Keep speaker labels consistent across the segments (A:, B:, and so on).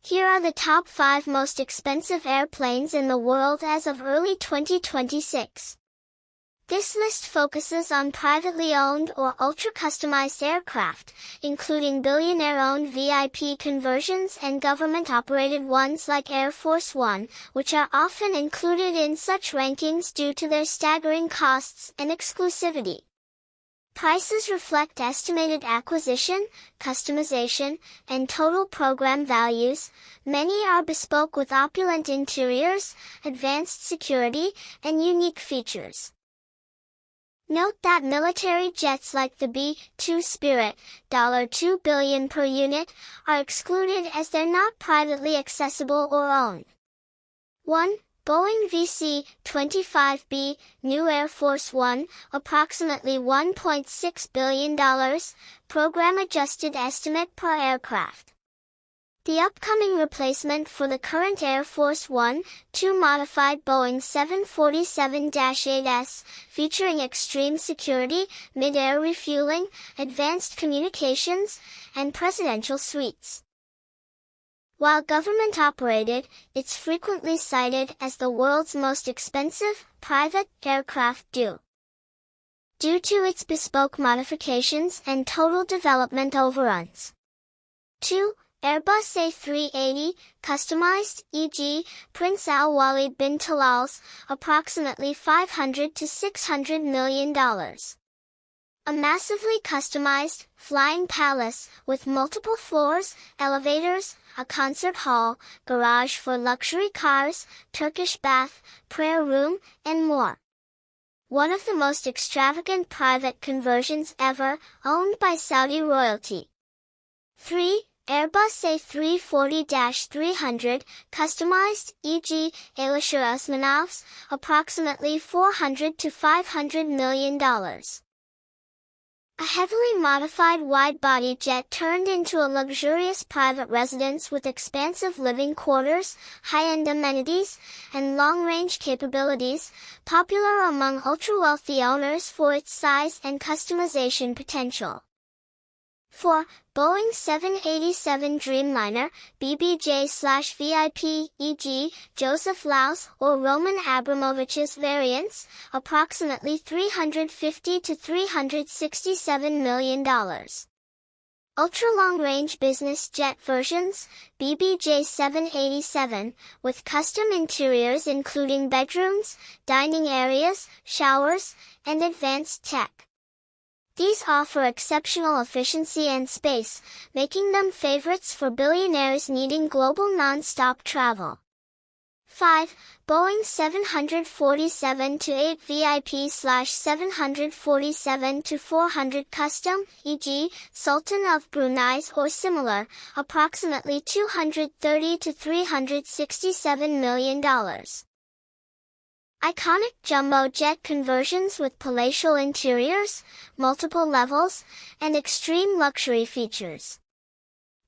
A: Here are the top 5 most expensive airplanes in the world as of early 2026. This list focuses on privately owned or ultra-customized aircraft, including billionaire-owned VIP conversions and government-operated ones like Air Force One, which are often included in such rankings due to their staggering costs and exclusivity. Prices reflect estimated acquisition, customization, and total program values. Many are bespoke with opulent interiors, advanced security, and unique features. Note that military jets like the B-2 Spirit, $2 billion per unit, are excluded as they're not privately accessible or owned. 1. Boeing VC-25B, New Air Force One, approximately $1.6 billion, program-adjusted estimate per aircraft. The upcoming replacement for the current Air Force One, 2 modified Boeing 747-8s, featuring extreme security, mid-air refueling, advanced communications, and presidential suites. While government-operated, it's frequently cited as the world's most expensive private aircraft due to its bespoke modifications and total development overruns. 2. Airbus A380, customized, e.g., Prince Al Walid bin Talal's, approximately $500 to $600 million. A massively customized, flying palace, with multiple floors, elevators, a concert hall, garage for luxury cars, Turkish bath, prayer room, and more. One of the most extravagant private conversions ever, owned by Saudi royalty. 3. Airbus A340-300, customized, e.g., Alisher Usmanov's, approximately $400 to $500 million. A heavily modified wide-body jet turned into a luxurious private residence with expansive living quarters, high-end amenities, and long-range capabilities, popular among ultra-wealthy owners for its size and customization potential. 4. Boeing 787 Dreamliner, BBJ/VIP, e.g., Joseph Laus or Roman Abramovich's variants, approximately $350 to $367 million. Ultra-long-range business jet versions, BBJ 787, with custom interiors including bedrooms, dining areas, showers, and advanced tech. These offer exceptional efficiency and space, making them favorites for billionaires needing global non-stop travel. 5. Boeing 747-8 VIP/747-400 custom, e.g., Sultan of Brunei's or similar, approximately $230 to $367 million. Iconic jumbo jet conversions with palatial interiors, multiple levels, and extreme luxury features.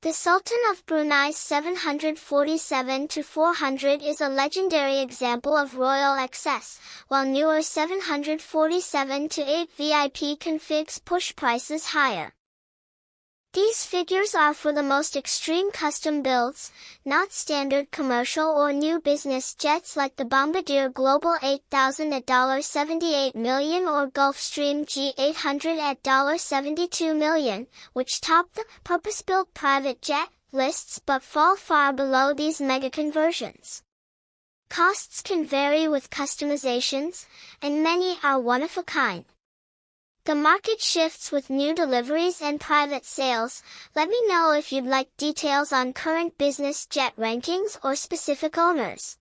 A: The Sultan of Brunei's 747-400 is a legendary example of royal excess, while newer 747-8 VIP configs push prices higher. These figures are for the most extreme custom builds, not standard commercial or new business jets like the Bombardier Global 8000 at $78 million or Gulfstream G800 at $72 million, which top the purpose-built private jet lists but fall far below these mega conversions. Costs can vary with customizations, and many are one-of-a-kind. The market shifts with new deliveries and private sales. Let me know if you'd like details on current business jet rankings or specific owners.